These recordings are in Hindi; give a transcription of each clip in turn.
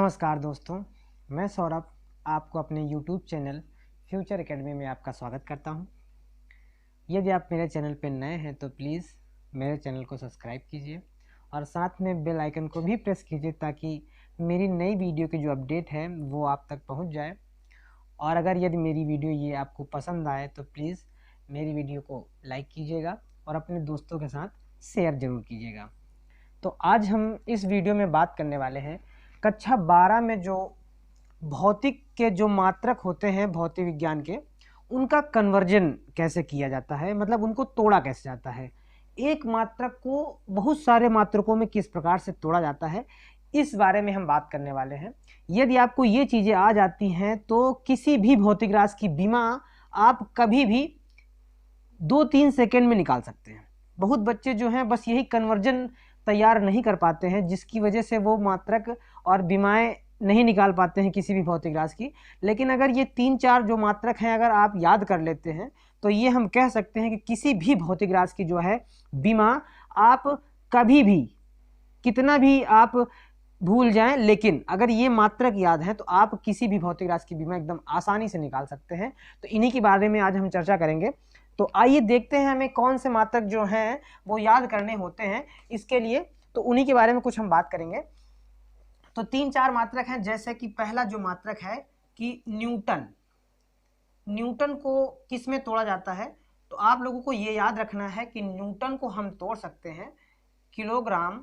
नमस्कार दोस्तों, मैं सौरभ आपको अपने YouTube चैनल फ्यूचर एकेडमी में आपका स्वागत करता हूं। यदि आप मेरे चैनल पर नए हैं तो प्लीज़ मेरे चैनल को सब्सक्राइब कीजिए और साथ में बेल आइकन को भी प्रेस कीजिए ताकि मेरी नई वीडियो की जो अपडेट है वो आप तक पहुंच जाए। और अगर यदि मेरी वीडियो ये आपको पसंद आए तो प्लीज़ मेरी वीडियो को लाइक कीजिएगा और अपने दोस्तों के साथ शेयर ज़रूर कीजिएगा। तो आज हम इस वीडियो में बात करने वाले हैं कक्षा 12 में जो भौतिक के जो मात्रक होते हैं भौतिक विज्ञान के, उनका कन्वर्जन कैसे किया जाता है, मतलब उनको तोड़ा कैसे जाता है, एक मात्रक को बहुत सारे मात्रकों में किस प्रकार से तोड़ा जाता है, इस बारे में हम बात करने वाले हैं। यदि आपको ये चीज़ें आ जाती हैं तो किसी भी भौतिक राशि की बीमा आप कभी भी 2-3 सेकेंड में निकाल सकते हैं। बहुत बच्चे जो हैं बस यही कन्वर्जन तैयार नहीं कर पाते हैं, जिसकी वजह से वो मात्रक और बीमाएं नहीं निकाल पाते हैं किसी भी भौतिक राशि की। लेकिन अगर ये 3-4 जो मात्रक हैं अगर आप याद कर लेते हैं तो ये हम कह सकते हैं कि किसी भी भौतिक राशि की जो है बीमा आप कभी भी कितना भी आप भूल जाएं, लेकिन अगर ये मात्रक याद है तो आप किसी भी भौतिक राशि की बीमा एकदम आसानी से निकाल सकते हैं। तो इन्हीं के बारे में आज हम चर्चा करेंगे। तो आइए देखते हैं हमें कौन से मात्रक जो हैं वो याद करने होते हैं। इसके लिए तो उन्हीं के बारे में कुछ हम बात करेंगे। तो 3-4 मात्रक हैं, जैसे कि पहला जो मात्रक है कि न्यूटन। न्यूटन को किस में तोड़ा जाता है, तो आप लोगों को ये याद रखना है कि न्यूटन को हम तोड़ सकते हैं किलोग्राम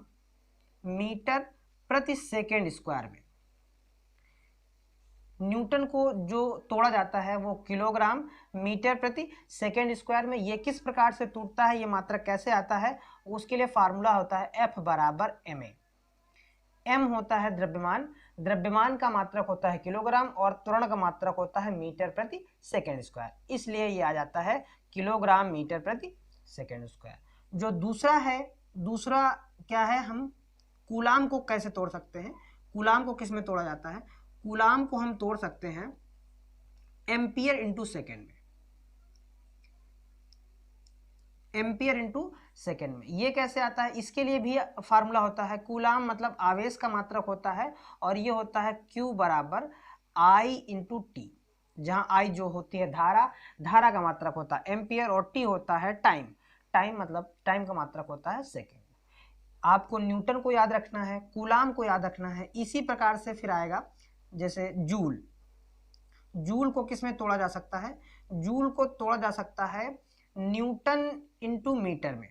मीटर प्रति सेकेंड स्क्वायर में। न्यूटन को जो तोड़ा जाता है वो किलोग्राम मीटर प्रति सेकेंड स्क्वायर में। ये किस प्रकार से टूटता है, ये मात्रक कैसे आता है, उसके लिए फार्मूला होता है F बराबर ma। m होता है द्रव्यमान, द्रव्यमान का मात्रक होता है किलोग्राम और त्वरण का मात्रक होता है मीटर प्रति सेकेंड स्क्वायर, इसलिए ये आ जाता है किलोग्राम मीटर प्रति सेकेंड स्क्वायर। जो दूसरा है, दूसरा क्या है, हम कूलाम को कैसे तोड़ सकते हैं। कूलाम को किस में तोड़ा जाता है, कूलाम को हम तोड़ सकते हैं एम्पियर इंटू सेकेंड में। एम्पियर इंटू सेकेंड में ये कैसे आता है, इसके लिए भी फार्मूला होता है। कूलाम मतलब आवेश का मात्रक होता है और ये होता है Q बराबर I इंटू टी, जहाँ I जो होती है धारा, धारा का मात्रक होता है एम्पियर और T होता है टाइम, टाइम मतलब टाइम का मात्रक होता है सेकेंड। आपको न्यूटन को याद रखना है, कूलाम को याद रखना है। इसी प्रकार से फिर आएगा जैसे जूल। जूल को किस में तोड़ा जा सकता है, जूल को तोड़ा जा सकता है न्यूटन इंटू मीटर में।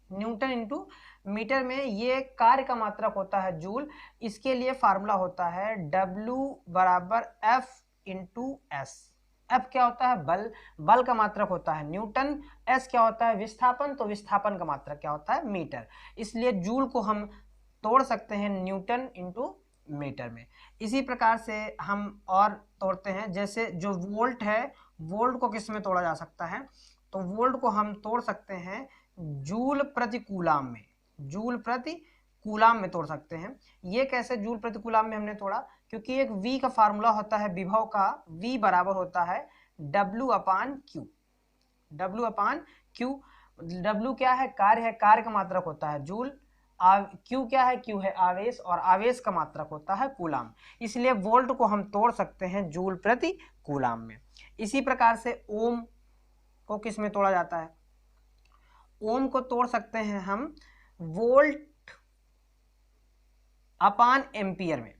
न्यूटन इंटू मीटर में ये कार्य का मात्रक होता है जूल, इसके लिए फार्मूला होता है W बराबर F इंटू एस। F क्या होता है, बल, बल का मात्रक होता है न्यूटन, S क्या होता है विस्थापन, तो विस्थापन का मात्रक क्या होता है मीटर, इसलिए जूल को हम तोड़ सकते हैं न्यूटन इंटू मीटर में। इसी प्रकार से हम और तोड़ते हैं, जैसे जो वोल्ट है, वोल्ट को किस में तोड़ा जा सकता है, तो वोल्ट को हम तोड़ सकते हैं जूल प्रति कूलाम में, जूल प्रति कूलाम में तोड़ सकते हैं। ये कैसे जूल प्रति कूलाम में हमने तोड़ा, क्योंकि एक V का फार्मूला होता है विभव का, V बराबर होता है W अपान Q। W अपान Q, W क्या है, कार्य है, कार्य का मात्रक होता है जूल, Q क्या है, Q है आवेश और आवेश का मात्रक होता है कूलाम, इसलिए वोल्ट को हम तोड़ सकते हैं जूल प्रति कूलाम में। इसी प्रकार से ओम को किस में तोड़ा जाता है, ओम को तोड़ सकते हैं हम वोल्ट अपान एम्पियर में,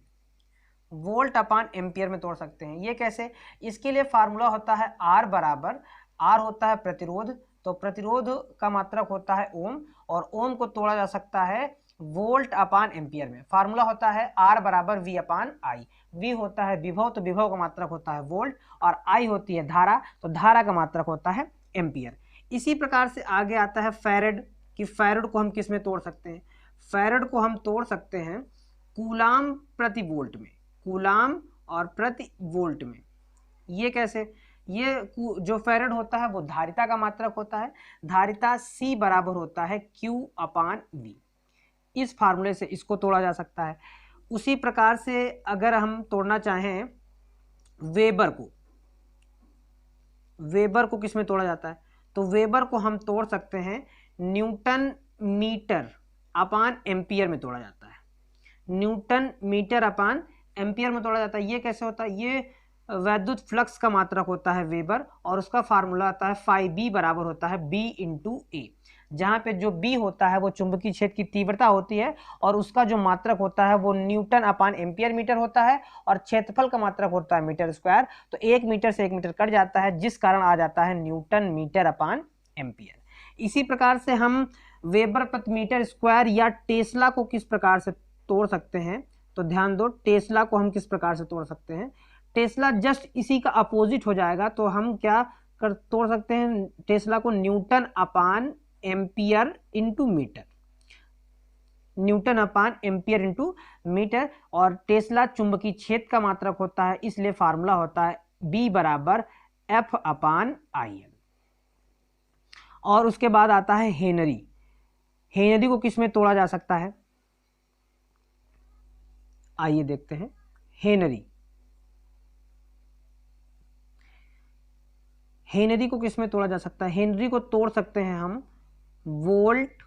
वोल्ट अपान एम्पियर में तोड़ सकते हैं। ये कैसे, इसके लिए फार्मूला होता है R बराबर, R होता है प्रतिरोध, तो प्रतिरोध का मात्रक होता है ओम और ओम को तोड़ा जा सकता है वोल्ट अपान एम्पियर में। फार्मूला होता है R बराबर V अपान I। V होता है विभव, तो विभव का मात्रक होता है वोल्ट और I होती है धारा, तो धारा का मात्रक होता है एम्पियर। इसी प्रकार से आगे आता है फैरेड, कि फैरेड को हम किस में तोड़ सकते हैं, फैरेड को हम तोड़ सकते हैं कूलाम प्रति वोल्ट में, कूलाम और प्रति वोल्ट में। ये कैसे, ये जो फैरेड होता है वो धारिता का मात्रक होता है, धारिता C बराबर होता है Q अपान V। इस फार्मूले से इसको तोड़ा जा सकता है। उसी प्रकार से अगर हम तोड़ना चाहें वेबर को, वेबर को किस में तोड़ा जाता है, तो वेबर को हम तोड़ सकते हैं न्यूटन मीटर अपान एम्पियर में तोड़ा जाता है, न्यूटन मीटर अपान एम्पियर में तोड़ा जाता है। ये कैसे होता है? ये वैद्युत फ्लक्स का मात्रक होता है वेबर, और उसका फार्मूला आता है फाई बी बराबर होता है बी इंटू ए, जहां पे जो बी होता है वो चुंबकीय क्षेत्र की तीव्रता होती है, और उसका जो मात्रक होता है वो न्यूटन अपान एम्पियर मीटर होता है, और क्षेत्रफल का मात्रक होता है मीटर स्क्वायर। तो 1 मीटर से 1 मीटर कट जाता है, जिस कारण आ जाता है न्यूटन मीटर अपान एम्पियर। इसी प्रकार से हम वेबर प्रति मीटर स्क्वायर या टेस्ला को किस प्रकार से तोड़ सकते हैं, तो ध्यान दो, टेस्ला को हम किस प्रकार से तोड़ सकते हैं। टेस्ला जस्ट इसी का अपोजिट हो जाएगा, तो हम क्या कर तोड़ सकते हैं टेस्ला को? न्यूटन अपान एम्पियर इंटू मीटर, न्यूटन अपान एम्पियर इंटू मीटर। और टेस्ला चुंबकीय क्षेत्र का मात्रक होता है, इसलिए फार्मूला होता है बी बराबर एफ अपान आई एल। और उसके बाद आता है हेनरी। हेनरी को किस में तोड़ा जा सकता है? आइए देखते हैं हेनरी। हेनरी को किस में तोड़ा जा सकता है? हेनरी को तोड़ सकते हैं हम वोल्ट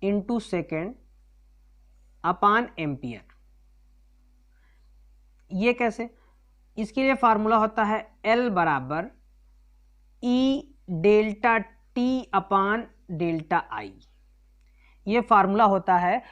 इंटू सेकेंड अपान एम्पियर। ये कैसे? इसके लिए फार्मूला होता है L बराबर ई डेल्टा टी अपान डेल्टा आई। ये फार्मूला होता है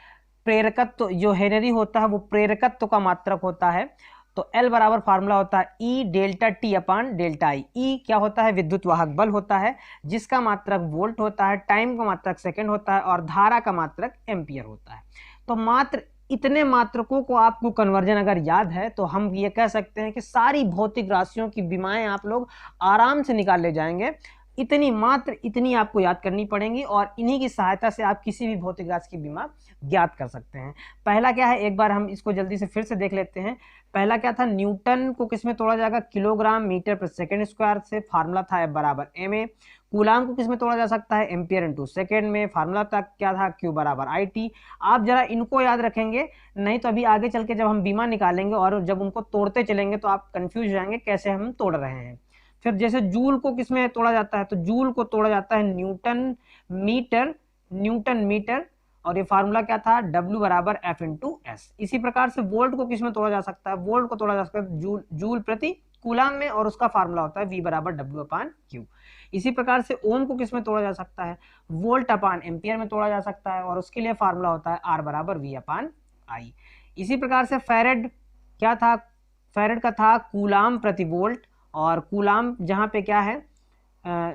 प्रेरकत्व, जो हेनरी होता है वो प्रेरकत्व का मात्रक होता है। तो L बराबर फार्मूला होता है E delta T upon delta I. E क्या होता है? विद्युत वाहक बल होता है, जिसका मात्रक वोल्ट होता है, टाइम का मात्रक सेकंड होता है, और धारा का मात्रक एम्पियर होता है। तो मात्र इतने मात्रकों को आपको कन्वर्जन अगर याद है तो हम ये कह सकते हैं कि सारी भौतिक राशियों की विमाएं आप लोग आराम से निकाल ले जाएंगे। इतनी आपको याद करनी पड़ेंगी, और इन्हीं की सहायता से आप किसी भी भौतिक राशि की विमा ज्ञात कर सकते हैं। पहला क्या है, एक बार हम इसको जल्दी से फिर से देख लेते हैं। पहला क्या था? न्यूटन को किस में तोड़ा जाएगा? किलोग्राम मीटर पर सेकेंड स्क्वायर से, फार्मूला था F बराबर ma। कूलाम को किस में तोड़ा जा सकता है? एम्पियर इंटू सेकेंड में, फार्मूला था क्या था? Q बराबर IT। आप जरा इनको याद रखेंगे, नहीं तो अभी आगे चल के जब हम बीमा निकालेंगे और जब उनको तोड़ते चलेंगे तो आप कंफ्यूज हो जाएंगे कैसे हम तोड़ रहे हैं। फिर जैसे जूल को किस में तोड़ा जाता है? तो जूल को तोड़ा जाता है न्यूटन मीटर, और ये फार्मूला क्या था? W बराबर F इंटू एस। इसी प्रकार से वोल्ट को किस में तोड़ा जा सकता है? वोल्ट को तोड़ा जा सकता है जूल प्रति कूलाम में, और उसका फार्मूला होता है V बराबर W अपान Q। इसी प्रकार से ओम को किस में तोड़ा जा सकता है? वोल्ट अपान एम्पियर में तोड़ा जा सकता है, और उसके लिए फार्मूला होता है R बराबर V अपान I। इसी प्रकार से फैरेड क्या था? फैरेड का था कूलाम प्रति वोल्ट, और कूलाम जहां पे क्या है?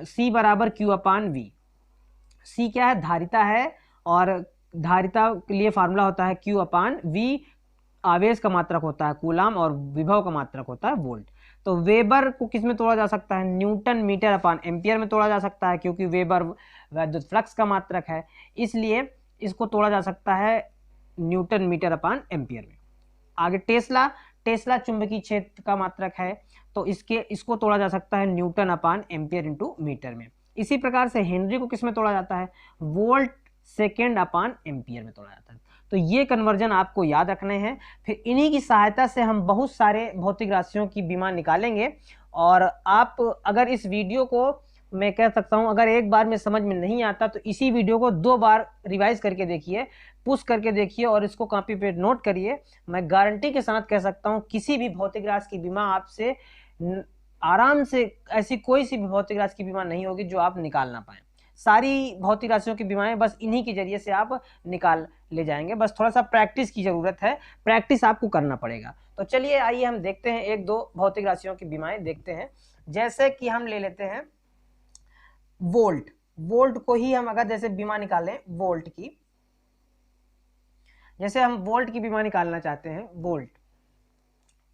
C बराबर Q अपान V। C क्या है? धारिता है, और धारिता के लिए फार्मूला होता है Q अपान V। आवेश का मात्रक होता है कूलाम, और विभव का मात्रक होता है वोल्ट। तो वेबर को किस में तोड़ा जा सकता है? न्यूटन मीटर अपान एम्पियर में तोड़ा जा सकता है, क्योंकि वेबर वैद्युत फ्लक्स का मात्रक है, इसलिए इसको तोड़ा जा सकता है न्यूटन मीटर अपान एम्पियर में। आगे टेस्ला चुंबकीय क्षेत्र का मात्रक है, तो इसको तोड़ा जा सकता है न्यूटन अपान एम्पियर इंटू मीटर में। इसी प्रकार से हेनरी को किस में तोड़ा जाता है? वोल्ट सेकेंड अपान एम्पियर में तोड़ा जाता है। तो ये कन्वर्जन आपको याद रखने हैं। फिर इन्हीं की सहायता से हम बहुत सारे भौतिक राशियों की बीमा निकालेंगे। और आप अगर इस वीडियो को, मैं कह सकता हूं, अगर एक बार में समझ में नहीं आता तो इसी वीडियो को 2 बार रिवाइज करके देखिए, पुश करके देखिए, और इसको कॉपी पे नोट करिए। मैं गारंटी के साथ कह सकता हूं किसी भी भौतिक राशि की बीमा आपसे आराम से, ऐसी कोई सी भी भौतिक राशि की बीमा नहीं होगी जो आप निकाल ना पाए। सारी भौतिक राशियों की बीमाएं बस इन्हीं के जरिए से आप निकाल ले जाएंगे। बस थोड़ा सा प्रैक्टिस की जरूरत है, प्रैक्टिस आपको करना पड़ेगा। तो चलिए आइए हम देखते हैं, 1-2 भौतिक राशियों की बीमाएं देखते हैं। जैसे कि हम ले लेते हैं वोल्ट को ही हम अगर जैसे बीमा निकालें वोल्ट की, जैसे हम वोल्ट की बीमा निकालना चाहते हैं वोल्ट,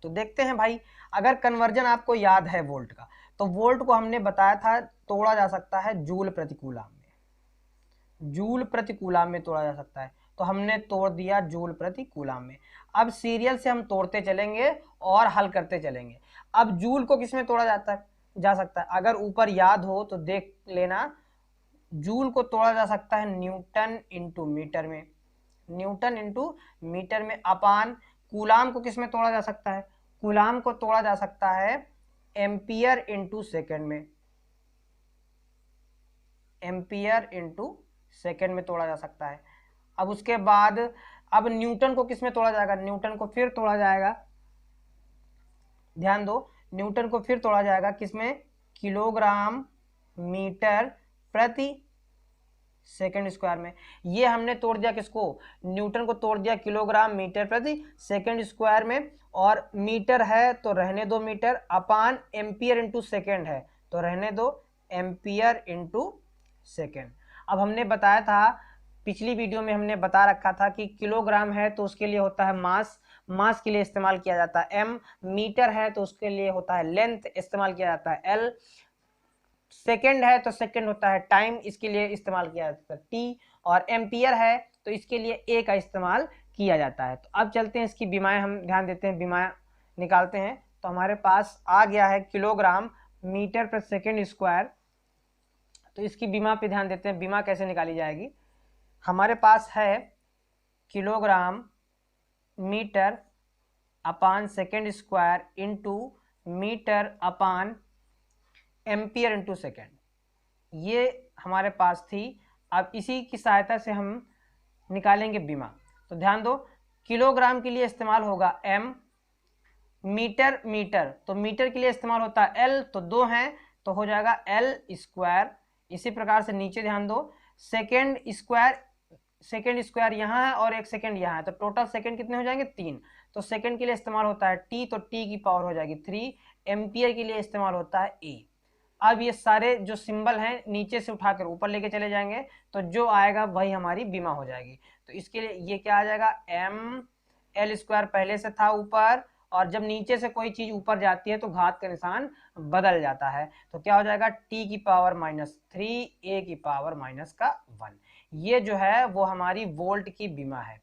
तो देखते हैं भाई, अगर कन्वर्जन आपको याद है वोल्ट का, तो वोल्ट को हमने बताया था तोड़ा जा सकता है जूल प्रति कूलाम में, जूल प्रति कूलाम में तोड़ा जा सकता है। तो हमने तोड़ दिया जूल प्रति कूलाम में। अब सीरियल से हम तोड़ते चलेंगे और हल करते चलेंगे। अब जूल को किस में तोड़ा जा सकता है? अगर ऊपर याद हो तो देख लेना, जूल को तोड़ा जा सकता है न्यूटन इंटू मीटर में, न्यूटन इंटू मीटर में, अपान कूलाम को किस में तोड़ा जा सकता है? कूलाम को तोड़ा जा सकता है एम्पियर इंटू सेकेंड में, एम्पियर इंटू सेकेंड में तोड़ा जा सकता है। अब उसके बाद अब न्यूटन को किस में तोड़ा जाएगा, न्यूटन को फिर तोड़ा जाएगा, ध्यान दो, न्यूटन को फिर तोड़ा जाएगा किसमें, किलोग्राम मीटर प्रति सेकंड स्क्वायर में। ये हमने तोड़ दिया किसको, न्यूटन को तोड़ दिया किलोग्राम मीटर प्रति सेकंड स्क्वायर में, और मीटर है तो रहने दो मीटर, अपान एम्पियर इंटू सेकेंड है तो रहने दो एम्पियर इंटू सेकेंड। अब हमने बताया था पिछली वीडियो में, हमने बता रखा था कि किलोग्राम है तो उसके लिए होता है मास, मास के लिए इस्तेमाल किया जाता है एम, मीटर है तो उसके लिए होता है लेंथ, इस्तेमाल किया जाता है एल, सेकेंड है तो सेकेंड होता है टाइम, इसके लिए इस्तेमाल किया जाता है टी, और एम्पियर है तो इसके लिए ए का इस्तेमाल किया जाता है। तो अब चलते हैं इसकी बीमाएं, हम ध्यान देते हैं, बीमाएं निकालते हैं। तो हमारे पास आ गया है किलोग्राम मीटर पर सेकेंड स्क्वायर। तो इसकी बीमा पे ध्यान देते हैं, बीमा कैसे निकाली जाएगी। हमारे पास है किलोग्राम मीटर अपान सेकेंड स्क्वायर इंटू मीटर अपान एम्पियर इंटू सेकेंड, ये हमारे पास थी। अब इसी की सहायता से हम निकालेंगे बीमा। तो ध्यान दो, किलोग्राम के लिए इस्तेमाल होगा एम, मीटर मीटर तो मीटर के लिए इस्तेमाल होता है एल, तो दो हैं तो हो जाएगा एल स्क्वायर। इसी प्रकार से नीचे ध्यान दो, सेकेंड स्क्वायर, सेकेंड स्क्वायर यहाँ है और एक सेकेंड यहाँ है, तो टोटल सेकेंड कितने हो जाएंगे, 3। तो सेकेंड के लिए इस्तेमाल होता है टी, तो टी की पावर हो जाएगी 3। एम्पियर के लिए इस्तेमाल होता है ए। अब ये सारे जो सिंबल हैं नीचे से उठाकर ऊपर लेके चले जाएंगे, तो जो आएगा वही हमारी बीमा हो जाएगी। तो इसके लिए ये क्या आ जाएगा, एम एल स्क्वायर पहले से था ऊपर, और जब नीचे से कोई चीज ऊपर जाती है तो घात का निशान बदल जाता है, तो क्या हो जाएगा टी की पावर -3 ए की पावर -1। ये जो है वो हमारी वोल्ट की बीमा है।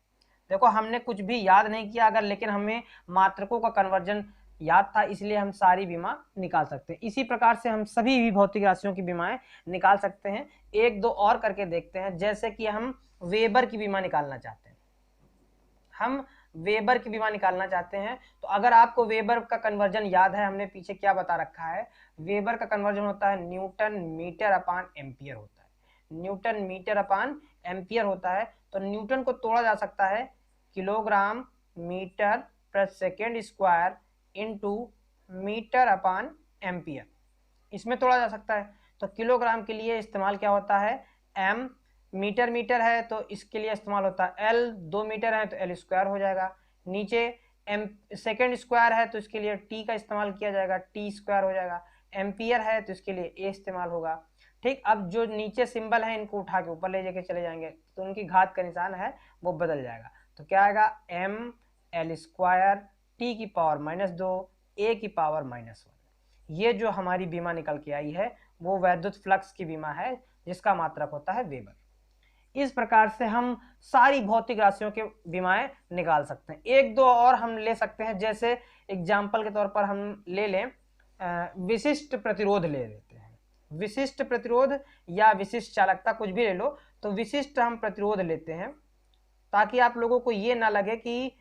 देखो हमने कुछ भी याद नहीं किया अगर, लेकिन हमें मात्रकों का कन्वर्जन याद था, इसलिए हम सारी बीमा निकाल सकते हैं। इसी प्रकार से हम सभी भी भौतिक राशियों की बीमाएं निकाल सकते हैं। एक दो और करके देखते हैं, जैसे कि हम वेबर की बीमा निकालना चाहते हैं, हम वेबर की बीमा निकालना चाहते हैं। तो अगर आपको वेबर का कन्वर्जन याद है, हमने पीछे क्या बता रखा है, वेबर का कन्वर्जन होता है न्यूटन मीटर अपान एम्पियर होता है, न्यूटन मीटर अपान एम्पियर होता है। तो न्यूटन को तोड़ा जा सकता है किलोग्राम मीटर पर सेकेंड स्क्वायर इंटू मीटर अपान एम्पियर, इसमें तोड़ा जा सकता है। तो किलोग्राम के लिए इस्तेमाल क्या होता है, एम, मीटर मीटर है तो इसके लिए इस्तेमाल होता है एल, 2 मीटर है तो एल स्क्वायर हो जाएगा। नीचे एम सेकेंड स्क्वायर है तो इसके लिए टी का इस्तेमाल किया जाएगा, टी स्क्वायर हो जाएगा। एम्पियर है तो इसके लिए ए इस्तेमाल होगा। ठीक, अब जो नीचे सिंबल है इनको उठा के ऊपर ले जाके चले जाएंगे तो उनकी घात का निशान है वो बदल जाएगा। तो क्या आएगा, एम एल स्क्वायर टी की पावर -2 ए की पावर -1। ये जो हमारी बीमा निकल के आई है वो वैद्युत फ्लक्स की बीमा है, जिसका मात्रक होता है वेबर। इस प्रकार से हम सारी भौतिक राशियों के बीमाएं निकाल सकते हैं। एक दो और हम ले सकते हैं, जैसे एग्जाम्पल के तौर पर हम ले लें विशिष्ट प्रतिरोध ले लेते हैं, विशिष्ट प्रतिरोध या विशिष्ट चालकता कुछ भी ले लो। तो विशिष्ट हम प्रतिरोध लेते हैं ताकि आप लोगों को ये ना लगे कि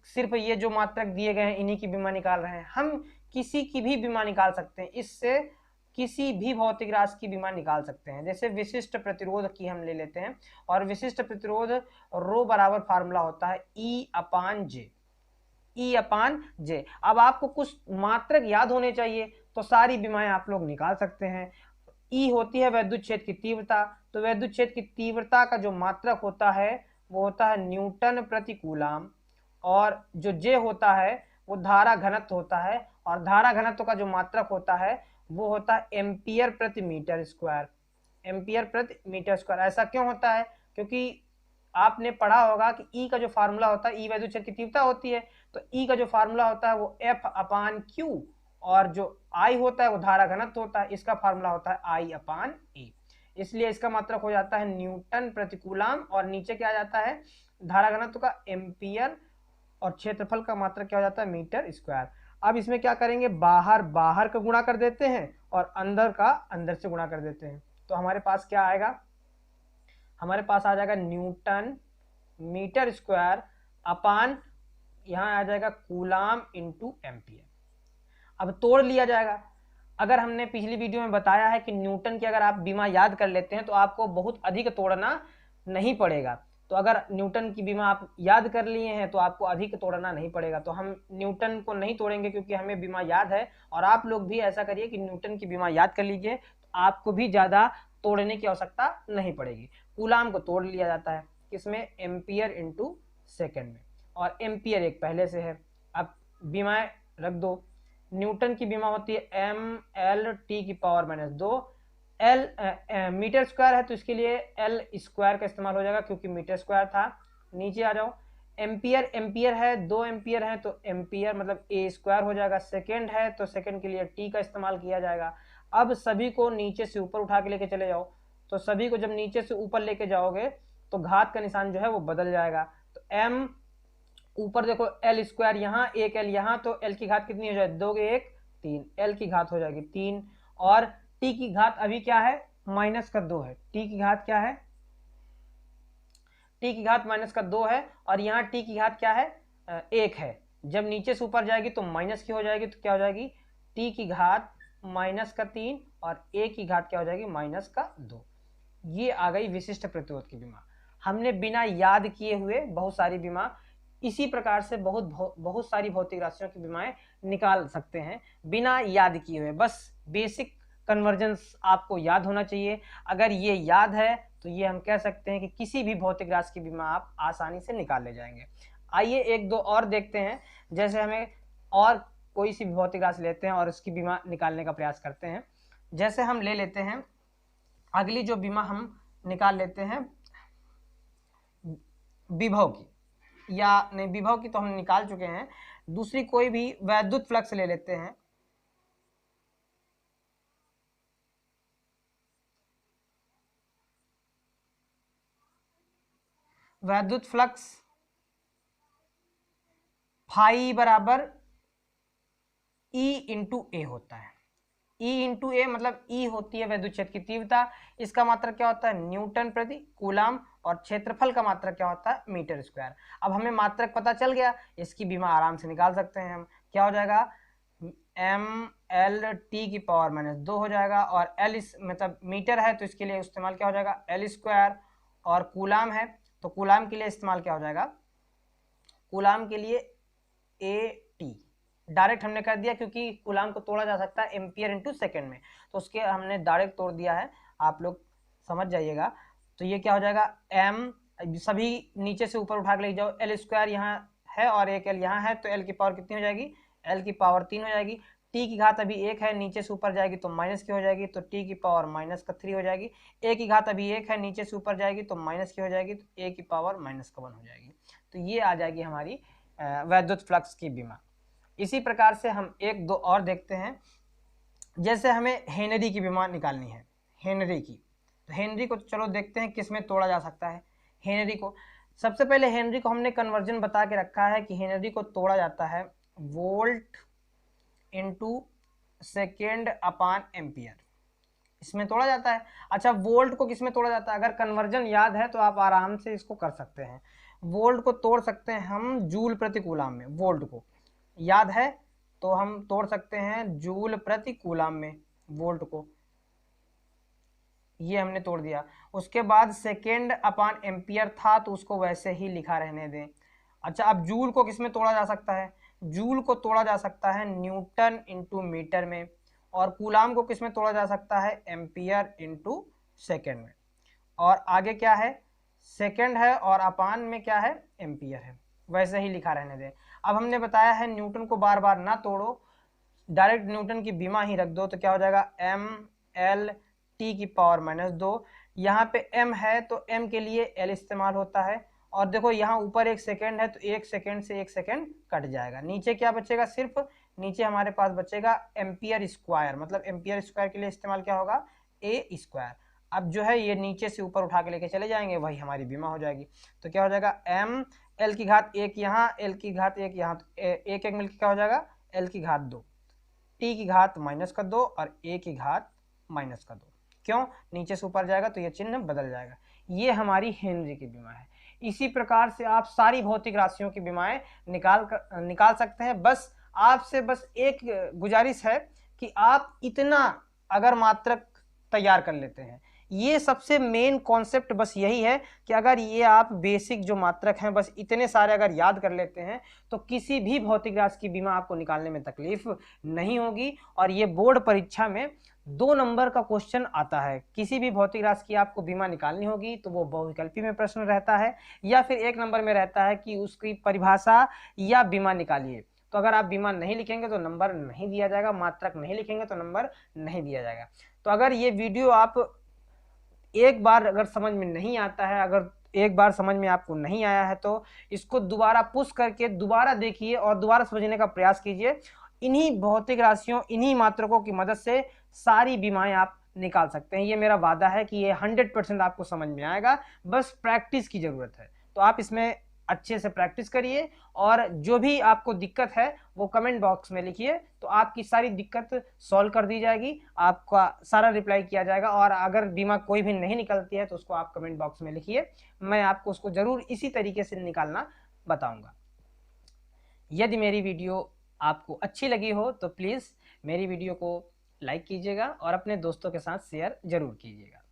सिर्फ ये जो मात्रक दिए गए हैं इन्हीं की बीमा निकाल रहे हैं, हम किसी की भी बीमा निकाल सकते हैं, इससे किसी भी भौतिक राशि की बीमा निकाल सकते हैं। जैसे विशिष्ट प्रतिरोध की हम ले लेते हैं, और विशिष्ट प्रतिरोध रो बराबर फार्मूला होता है ई अपान जे, ई अपान जे। अब आपको कुछ मात्रक याद होने चाहिए तो सारी बीमाएं आप लोग निकाल सकते हैं। ई होती है वैद्युत क्षेत्र की तीव्रता, तो वैद्युत क्षेत्र की तीव्रता का जो मात्रक होता है वो होता है न्यूटन प्रति कूलाम, और जो जे होता है वो धारा घनत्व होता है, और धारा घनत्व का जो मात्रक होता है वो होता है एम्पियर प्रति मीटर स्क्वायर, एम्पियर प्रति मीटर स्क्वायर। ऐसा क्यों होता है, क्योंकि आपने पढ़ा होगा कि ई का जो फार्मूला होता है, ई वैद्युत क्षेत्र की तीव्रता होती है, तो ई का जो फार्मूला होता है वो एफ अपान क्यू, और जो आई होता है वो धारा घनत्व होता है, इसका फार्मूला होता है आई अपान ए। इसलिए इसका मात्रक हो जाता है न्यूटन प्रति कूलाम, और नीचे क्या आ जाता है धारा घनत्व का एम्पियर, और क्षेत्रफल का मात्रक क्या हो जाता है मीटर स्क्वायर। अब इसमें क्या करेंगे, बाहर बाहर का गुणा कर देते हैं और अंदर का अंदर से गुणा कर देते हैं। तो हमारे पास क्या आएगा, हमारे पास आ जाएगा न्यूटन मीटर स्क्वायर अपान यहाँ आ जाएगा कूलाम इंटू एम्पियर। अब तोड़ लिया जाएगा। अगर हमने पिछली वीडियो में बताया है कि न्यूटन की अगर आप बीमा याद कर लेते हैं तो आपको बहुत अधिक तोड़ना नहीं पड़ेगा, तो अगर न्यूटन की बीमा आप याद कर लिए हैं तो आपको अधिक तोड़ना नहीं पड़ेगा। तो हम न्यूटन को नहीं तोड़ेंगे क्योंकि हमें बीमा याद है, और आप लोग भी ऐसा करिए कि न्यूटन की बीमा याद कर लीजिए, तो आपको भी ज़्यादा तोड़ने की आवश्यकता नहीं पड़ेगी। कूलाम को तोड़ लिया जाता है किसमें, एम्पियर इंटू सेकेंड में, और एम्पियर एक पहले से है। अब बीमाएं रख दो। न्यूटन की बीमा होती है एम एल टी की power minus 2, L metre square है तो इसके लिए एल स्क्वायर का इस्तेमाल हो जाएगा क्योंकि मीटर स्क्वायर था। नीचे आ जाओ, एम्पियर, एम्पियर है 2 एम्पियर है तो एम्पियर मतलब ए स्क्वायर हो जाएगा। सेकेंड है तो सेकेंड के लिए टी का इस्तेमाल किया जाएगा। अब सभी को नीचे से ऊपर उठा के लेके चले जाओ, तो सभी को जब नीचे से ऊपर लेके जाओगे तो घात का निशान जो है वो बदल जाएगा। तो एम ऊपर देखो एल स्क्वायर यहाँ, एक एल यहाँ, तो एल की घात कितनी हो जाएगी, 2 1 3, एल की घात हो जाएगी 3। और टी की घात अभी क्या है, माइनस का 2 है। टी की घात क्या है, टी की घात माइनस का 2 है, और यहाँ टी की घात क्या है, 1 है। जब नीचे से ऊपर जाएगी तो माइनस की हो जाएगी, तो क्या हो जाएगी, टी की घात माइनस का 3 और ए की घात क्या हो जाएगी, माइनस का 2। ये आ गई विशिष्ट प्रतिरोध की बीमा। हमने बिना याद किए हुए बहुत सारी बीमा, इसी प्रकार से बहुत सारी भौतिक राशियों की बीमाएं निकाल सकते हैं बिना याद किए हुए। बस बेसिक कन्वर्जेंस आपको याद होना चाहिए। अगर ये याद है तो ये हम कह सकते हैं कि किसी भी भौतिक राशि की बीमा आप आसानी से निकाल ले जाएंगे। आइए एक दो और देखते हैं। जैसे हमें और कोई सी भौतिक राशि लेते हैं और उसकी बीमा निकालने का प्रयास करते हैं। जैसे हम ले लेते हैं अगली जो बीमा हम निकाल लेते हैं विभव की, या नहीं, विभव की तो हम निकाल चुके हैं। दूसरी कोई भी वैद्युत फ्लक्स ले लेते हैं। वैद्युत फ्लक्स फाई बराबर ई इंटू ए होता है। ई इंटू ए मतलब ई होती है वैद्युत क्षेत्र की तीव्रता, इसका मात्रक क्या होता है, न्यूटन प्रति कूलाम, और क्षेत्रफल का मात्रक क्या होता है, मीटर स्क्वायर। अब हमें मात्रक पता चल गया, इसकी बीमा आराम से निकाल सकते हैं हम। क्या हो जाएगा, एम एल टी की पावर माइनस 2 हो जाएगा, और एल मतलब मीटर है तो इसके लिए इस्तेमाल क्या हो जाएगा, एल स्क्वायर, और कूलाम है तो कूलाम के लिए इस्तेमाल क्या हो जाएगा, कूलाम के लिए ए टी। डायरेक्ट हमने कर दिया क्योंकि कूलाम को तोड़ा जा सकता है एम्पियर इंटू सेकेंड में, तो उसके हमने डायरेक्ट तोड़ दिया है, आप लोग समझ जाइएगा। तो ये क्या हो जाएगा, एम सभी नीचे से ऊपर उठा के ले जाओ, एल स्क्वायर यहाँ है और एक एल यहाँ है, तो एल की पावर कितनी हो जाएगी, एल की पावर 3 हो जाएगी। टी की घात अभी 1 है, नीचे से ऊपर जाएगी तो माइनस की हो जाएगी, तो टी की पावर माइनस का 3 हो जाएगी। ए की घात अभी 1 है, नीचे से ऊपर जाएगी तो माइनस की हो जाएगी, तो ए की पावर माइनस का 1 हो जाएगी। तो ये आ जाएगी हमारी वैद्युत फ्लक्स की बीमा। इसी प्रकार से हम एक दो और देखते हैं। जैसे हमें हेनरी की बीमा निकालनी है, हेनरी की, तो हेनरी को चलो देखते हैं किस में तोड़ा जा सकता है। हेनरी को सबसे पहले, हेनरी को हमने कन्वर्जन बता के रखा है कि हेनरी को तोड़ा जाता है वोल्ट इंटू सेकेंड अपान एम्पियर, इसमें तोड़ा जाता है। अच्छा, वोल्ट को किस में तोड़ा जाता है, अगर कन्वर्जन याद है तो आप आराम से इसको कर सकते हैं। वोल्ट को तोड़ सकते हैं हम जूल प्रति कूलाम में, वोल्ट को याद है तो हम तोड़ सकते हैं जूल प्रति कूलाम में वोल्ट को, ये हमने तोड़ दिया। उसके बाद सेकेंड अपान एम्पियर था तो उसको वैसे ही लिखा रहने दें। अच्छा, अब जूल को किस में तोड़ा जा सकता है, जूल को तोड़ा जा सकता है न्यूटन इंटू मीटर में, और कूलाम को किस में तोड़ा जा सकता है, एम्पियर इंटू सेकेंड में। और आगे क्या है, सेकेंड है और अपान में क्या है, एम्पियर है, वैसे ही लिखा रहने दें। अब हमने बताया है न्यूटन को बार बार ना तोड़ो, डायरेक्ट न्यूटन की बीमा ही रख दो, तो क्या हो जाएगा, एम एल टी की पावर माइनस 2। यहाँ पे एम है तो एम के लिए एल इस्तेमाल होता है, और देखो यहाँ ऊपर एक सेकेंड है तो एक सेकेंड से एक सेकेंड कट जाएगा, नीचे क्या बचेगा, सिर्फ नीचे हमारे पास बचेगा एम्पियर स्क्वायर, मतलब एम्पियर स्क्वायर के लिए इस्तेमाल क्या होगा, ए स्क्वायर। अब जो है ये नीचे से ऊपर उठा के लेके चले जाएंगे, वही हमारी बीमा हो जाएगी। तो क्या हो जाएगा, एम एल की घात 1 यहाँ, एल की घात 1 यहाँ, तो एक एक मिलकर क्या हो जाएगा, एल की घात 2, टी की घात माइनस का 2 और ए की घात माइनस का 2। क्यों, नीचे से ऊपर जाएगा तो ये चिन्ह बदल जाएगा। ये हमारी हेनरी की बीमा है। इसी प्रकार से आप सारी भौतिक राशियों की बीमाएं निकाल सकते हैं। बस आपसे बस एक गुजारिश है कि आप इतना अगर मात्रक तैयार कर लेते हैं, ये सबसे मेन कॉन्सेप्ट बस यही है कि अगर ये आप बेसिक जो मात्रक हैं बस इतने सारे अगर याद कर लेते हैं तो किसी भी भौतिक राशि की बीमा आपको निकालने में तकलीफ नहीं होगी। और ये बोर्ड परीक्षा में 2 नंबर का क्वेश्चन आता है। किसी भी भौतिक राशि की आपको बीमा निकालनी होगी तो वो बहुविकल्पी में प्रश्न रहता है, या फिर 1 नंबर में रहता है कि उसकी परिभाषा या बीमा निकालिए। तो अगर आप बीमा नहीं लिखेंगे तो नंबर नहीं दिया जाएगा, मात्रक नहीं लिखेंगे तो नंबर नहीं दिया जाएगा। तो अगर ये वीडियो आप एक बार अगर समझ में नहीं आता है, अगर एक बार समझ में आपको नहीं आया है तो इसको दोबारा पुश करके दोबारा देखिए और दोबारा समझने का प्रयास कीजिए। इन्हीं भौतिक राशियों, इन्हीं मात्रकों की मदद से सारी बीमाएं आप निकाल सकते हैं। ये मेरा वादा है कि ये 100% आपको समझ में आएगा, बस प्रैक्टिस की जरूरत है। तो आप इसमें अच्छे से प्रैक्टिस करिए और जो भी आपको दिक्कत है वो कमेंट बॉक्स में लिखिए, तो आपकी सारी दिक्कत सॉल्व कर दी जाएगी, आपका सारा रिप्लाई किया जाएगा। और अगर बीमा कोई भी नहीं निकलती है तो उसको आप कमेंट बॉक्स में लिखिए, मैं आपको उसको जरूर इसी तरीके से निकालना बताऊंगा। यदि मेरी वीडियो आपको अच्छी लगी हो तो प्लीज़ मेरी वीडियो को लाइक कीजिएगा और अपने दोस्तों के साथ शेयर जरूर कीजिएगा।